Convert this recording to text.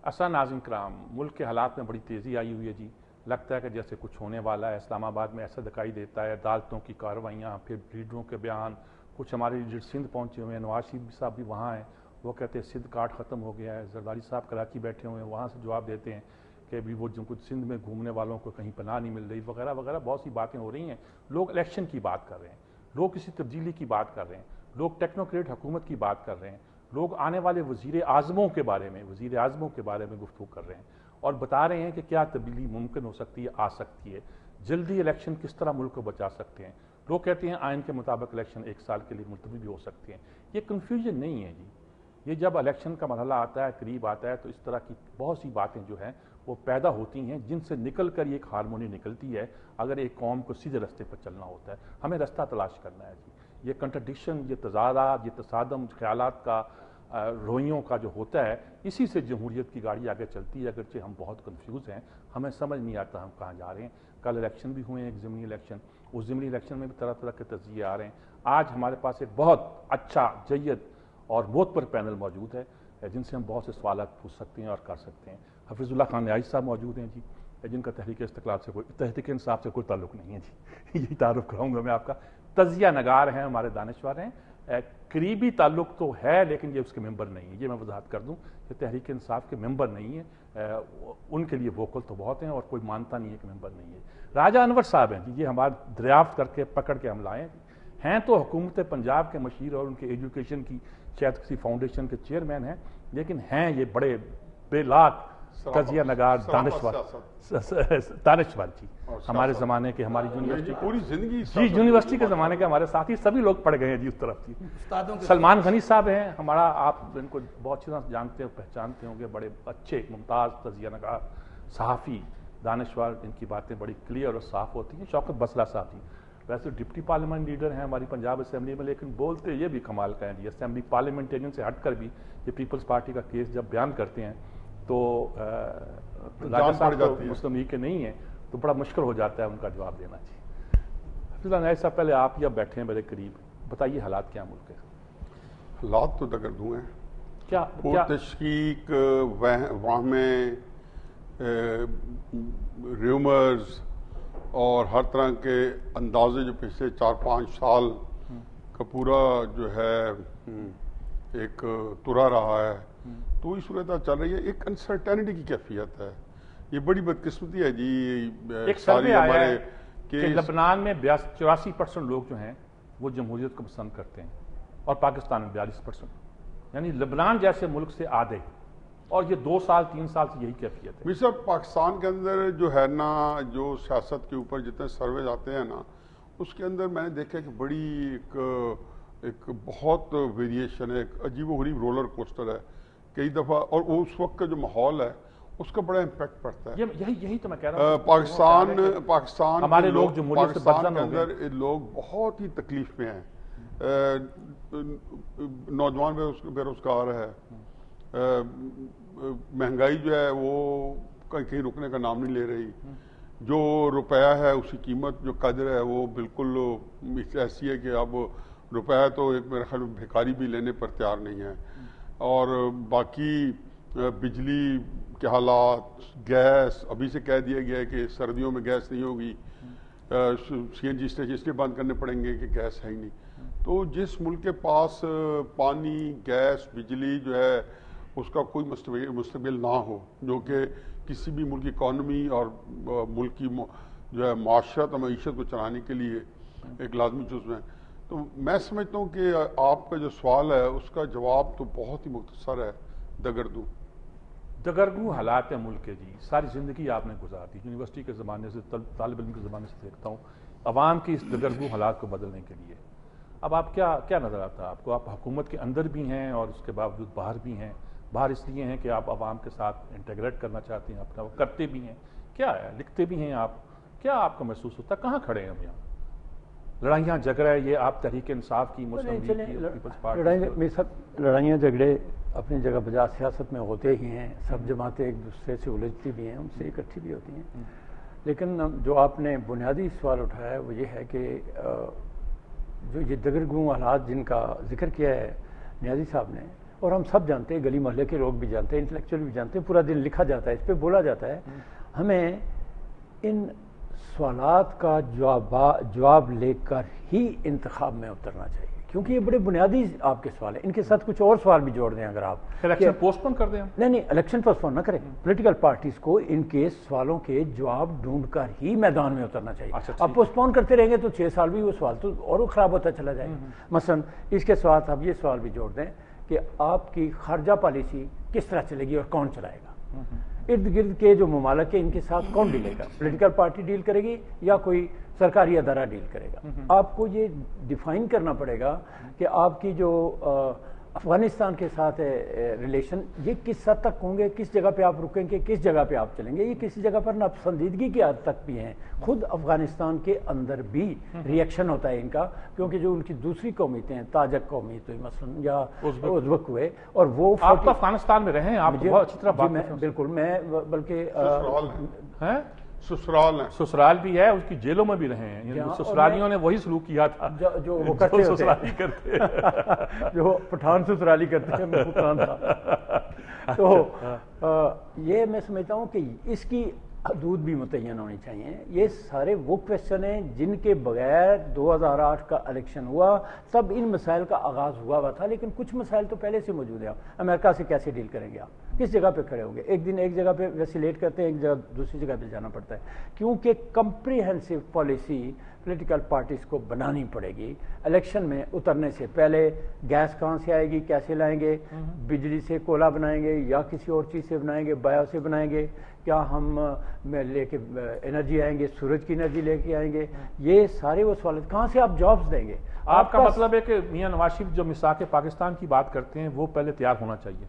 اصلا ناظرین کرام، ملک کے حالات میں بڑی تیزی آئی ہوئی ہے جی. لگتا ہے کہ جیسے کچھ ہونے والا ہے. اسلام آباد میں ایسا دکھائی دیتا ہے، عدالتوں کی کارروائیاں، پھر لیڈروں کے بیان. کچھ ہمارے لیڈر سندھ پہنچے ہوئے ہیں، نواز شریف صاحب بھی وہاں ہیں. وہ کہتے ہیں سندھ کارڈ ختم ہو گیا ہے. زرداری صاحب کراچی بیٹھے ہوئے ہیں، وہاں سے جواب دیتے ہیں کہ ابھی وہ جو کچھ سندھ میں گھومنے والوں کو کہیں پناہ نہیں مل رہی وغیرہ وغیرہ. بہت سی باتیں ہو رہی ہیں. لوگ الیکشن کی بات کر رہے ہیں، لوگ کسی تبدیلی کی بات کر رہے ہیں، لوگ ٹیکنوکریٹ حکومت کی بات کر رہے ہیں، لوگ آنے والے وزیر اعظموں کے بارے میں گفتگو کر رہے ہیں اور بتا رہے ہیں کہ کیا تبدیلی ممکن ہو سکتی ہے، آ سکتی ہے. جلدی الیکشن کس طرح ملک کو بچا سکتے ہیں. لوگ کہتے ہیں آئین کے مطابق الیکشن 1 سال کے لیے ملتوی بھی ہو سکتے ہیں. یہ کنفیوژن نہیں ہے جی. یہ جب الیکشن کا مرحلہ آتا ہے، قریب آتا ہے، تو اس طرح کی بہت سی باتیں جو ہیں وہ پیدا ہوتی ہیں جن سے نکل کر یہ ایک ہارمونی نکلتی ہے. اگر ایک قوم کو سیدھے راستے پر چلنا ہوتا ہے، ہمیں راستہ تلاش کرنا ہے جی. یہ کنٹرڈکشن، یہ تضادات، یہ تصادم خیالات کا، رویوں کا جو ہوتا ہے، اسی سے جمہوریت کی گاڑی آگے چلتی ہے. اگرچہ ہم بہت کنفیوز ہیں، ہمیں سمجھ نہیں آتا ہم کہاں جا رہے ہیں. کل الیکشن بھی ہوئے ہیں، ایک ضمنی الیکشن. اس ضمنی الیکشن میں بھی طرح طرح کے تجزیے آ رہے ہیں. آج ہمارے پاس ایک بہت اچھا، جید اور معتبر پینل موجود ہے جن سے ہم بہت سے سوالات پوچھ سکتے ہیں اور کر سکتے ہیں. حفیظ اللہ خان نیازی صاحب موجود ہیں جی، جن کا تحریک استقلال سے تحریک انصاف سے کوئی تعلق نہیں ہے جی. یہی تعارف کراؤں گا میں آپ کا. تجزیہ نگار ہیں، ہمارے دانشور ہیں. قریبی تعلق تو ہے لیکن یہ اس کے ممبر نہیں ہے. یہ میں وضاحت کر دوں کہ تحریک انصاف کے ممبر نہیں ہے. ان کے لیے ووکل تو بہت ہیں اور کوئی مانتا نہیں ہے کہ ممبر نہیں ہے. راجہ انور صاحب ہیں جی، یہ ہمارے دریافت کر کے پکڑ کے ہم لائے ہیں تو حکومت پنجاب کے مشیر اور ان کے ایجوکیشن کی شاید کسی فاؤنڈیشن کے چیئرمین ہیں، لیکن ہیں یہ بڑے بے لاک تجزیہ نگار دانشور جی. ہمارے زمانے کے، ہماری یونیورسٹی پوری زندگی جی، یونیورسٹی کے زمانے کے ہمارے ساتھی سبھی لوگ پڑھ گئے ہیں جی اس طرف جی. سلمان غنی صاحب ہیں ہمارا، آپ ان کو بہت اچھی طرح جانتے ہیں، پہچانتے ہوں گے. بڑے اچھے ممتاز تجزیہ نگار، صحافی، دانشور. ان کی باتیں بڑی کلیئر اور صاف ہوتی ہیں. شوکت بسلا صاحب جی ویسے ڈپٹی پارلیمنٹ لیڈر ہیں ہماری پنجاب اسمبلی میں، لیکن بولتے یہ بھی کمال کا ہے جی. اسمبلی پارلیمنٹرین سے ہٹ کر بھی یہ پیپلز پارٹی کا کیس جب بیان کرتے ہیں تو راجہ صاحب تو مسلم لیگ کے نہیں ہیں تو بڑا مشکل ہو جاتا ہے ان کا جواب دینا جی. حفیظ اللہ نیازی صاحب، پہلے آپ یا بیٹھے ہیں میرے قریب، بتائیے حالات کیا ملک کے؟ حالات تو دگردوں ہیں. کیا تشکیک، وہم، ریومرز اور ہر طرح کے اندازے جو پچھلے 4-5 سال کا پورا جو ہے ایک ترا رہا ہے، تو وہی صورت چل رہی ہے. ایک انسرٹینٹی کی کیفیت ہے. یہ بڑی بدقسمتی ہے جی. ایک سروے آیا ہے کہ لبنان میں 84% لوگ جو ہیں وہ جمہوریت کو پسند کرتے ہیں اور پاکستان میں 42%. یعنی لبنان جیسے ملک سے آدھے، اور یہ 2-3 سال سے یہی کیفیت ہے. میرے صاحب پاکستان کے اندر جو ہے نا، جو سیاست کے اوپر جتنے سروے آتے ہیں نا، اس کے اندر میں نے دیکھا کہ بڑی ایک بہت ویریشن ہے. ایک عجیب و غریب رولر کوسٹر ہے کئی دفعہ. اور اس وقت کا جو ماحول ہے اس کا بڑا امپیکٹ پڑتا ہے. یہی تو میں کہہ رہا ہوں. پاکستان ہمارے لوگ جمہوریت سے بدزن کے اندر لوگ بہت ہی تکلیف میں ہیں. نوجوان بے روزگار ہے، مہنگائی جو ہے وہ کہیں رکنے کا نام نہیں لے رہی. جو روپیہ ہے اس کی قیمت، جو قدر ہے وہ بالکل ایسی ہے کہ اب روپیہ تو ایک میرے خیال میں بھکاری بھی لینے پر تیار نہیں ہے. اور باقی بجلی کے حالات، گیس ابھی سے کہہ دیا گیا ہے کہ سردیوں میں گیس نہیں ہوگی. سی این جی اسٹیشن اس لیے بند کرنے پڑیں گے کہ گیس ہے ہی نہیں. تو جس ملک کے پاس پانی، گیس، بجلی جو ہے اس کا کوئی مستقبل نہ ہو، جو کہ کسی بھی ملک کی اکانومی اور ملک کی جو ہے معاشرت اور معیشت کو چلانے کے لیے ایک لازمی جزو ہے. تو میں سمجھتا ہوں کہ آپ کا جو سوال ہے اس کا جواب تو بہت ہی مختصر ہے. دگرگوں حالات ہیں ملک کے جی. ساری زندگی آپ نے گزار دی، یونیورسٹی کے زمانے سے، طالب علم کے زمانے سے دیکھتا ہوں عوام کی اس دگرگوں حالات کو بدلنے کے لیے. اب آپ کیا نظر آتا ہے آپ کو؟ آپ حکومت کے اندر بھی ہیں اور اس کے باوجود باہر بھی ہیں. باہر اس لیے ہیں کہ آپ عوام کے ساتھ انٹیگریٹ کرنا چاہتے ہیں، اپنا وہ کرتے بھی ہیں. کیا ہے، لکھتے بھی ہیں آپ. کیا آپ کو محسوس ہوتا ہے کہاں کھڑے ہیں ہم یہاں؟ لڑائیاں جھگڑے یہ آپ تحریک انصاف کی، مسلم لیگ کی، پیپلز پارٹی، لڑائیاں جھگڑے اپنی جگہ بجا سیاست میں ہوتے ہی ہیں. سب جماعتیں ایک دوسرے سے الجھتی بھی ہیں، ان سے اکٹھی بھی ہوتی ہیں. لیکن جو آپ نے بنیادی سوال اٹھایا ہے وہ یہ ہے کہ جو یہ دگرگوں حالات جن کا ذکر کیا ہے نیازی صاحب نے، اور ہم سب جانتے ہیں، گلی محلے کے لوگ بھی جانتے ہیں، انٹلیکچوئل بھی جانتے ہیں، پورا دن لکھا جاتا ہے، اس پہ بولا جاتا ہے. ہمیں ان سوالات کا جواب لے کر ہی انتخاب میں اترنا چاہیے، کیونکہ یہ بڑے بنیادی آپ کے سوال ہیں. ان کے ساتھ کچھ اور سوال بھی جوڑ دیں اگر آپ. الیکشن پوسٹ پون کر دیں. نہیں، الیکشن پوسٹ پون نہ کریں. پولیٹیکل پارٹیز کو ان کے سوالوں کے جواب ڈھونڈ کر ہی میدان میں اترنا چاہیے. آپ پوسٹ پون کرتے رہیں گے تو 6 سال بھی وہ سوال تو اور خراب ہوتا چلا جائے گا. مثلا اس کے ساتھ آپ یہ سوال بھی جوڑ دیں کہ آپ کی خارجہ پالیسی کس طرح چلے گی اور کون چلائے گا. ارد گرد کے جو ممالک ہیں ان کے ساتھ کون ڈیلے گا؟ پولیٹیکل پارٹی ڈیل کرے گی یا کوئی سرکاری ادارہ ڈیل کرے گا؟ آپ کو یہ ڈیفائن کرنا پڑے گا کہ آپ کی جو افغانستان کے ساتھ ریلیشن یہ کس حد تک ہوں گے، کس جگہ پہ آپ رکیں گے، کس جگہ پہ آپ چلیں گے. یہ کسی جگہ پر ناپسندیدگی کی حد تک بھی ہیں. خود افغانستان کے اندر بھی ریئیکشن ہوتا ہے ان کا، کیونکہ جو ان کی دوسری قومیتیں ہیں، تاجک قومیت ہوئی مثلا یا ازبک ہوئے، اور وہ آپ تو افغانستان میں رہے ہیں، آپ بہت اچھی طرح بات کرتے ہیں. بالکل، میں بلکہ سسرال ہیں، سسرال بھی ہے، اس کی جیلوں میں بھی رہے ہیں. سسرالیوں نے وہی سلوک کیا تھا جو وہ کرتے ہوتے سسرالی کرتے جو پٹھان سسرالی کرتے ہیں. میں پٹھان تھا. تو یہ میں سمجھتا ہوں کہ اس کی حدود بھی متعین ہونی چاہیے. یہ سارے وہ کویشچن ہیں جن کے بغیر 2008 کا الیکشن ہوا تب ان مسائل کا آغاز ہوا تھا، لیکن کچھ مسائل تو پہلے سے موجود ہیں. آپ امریکہ سے کیسے ڈیل کریں گے؟ آپ کس جگہ پہ کھڑے ہوں گے؟ ایک دن ایک جگہ پہ ویسیلیٹ کرتے ہیں، ایک جگہ دوسری جگہ پہ جانا پڑتا ہے، کیونکہ کمپریہنسو پالیسی پولیٹیکل پارٹیز کو بنانی پڑے گی. الیکشن میں اترنے سے پہلے گیس کہاں سے آئے گی، کیسے لائیں گے، بجلی سے کوئلہ بنائیں گے یا کسی اور چیز سے بنائیں گے، بایو سے بنائیں گے، کیا ہم لے کے انرجی آئیں گے، سورج کی انرجی لے کے آئیں گے. یہ سارے وہ سوالات کہاں سے آپ جابز دیں گے. آپ کا مطلب ہے کہ میاں نواز شریف جو میثاق پاکستان کی بات کرتے ہیں وہ پہلے تیار ہونا چاہیے.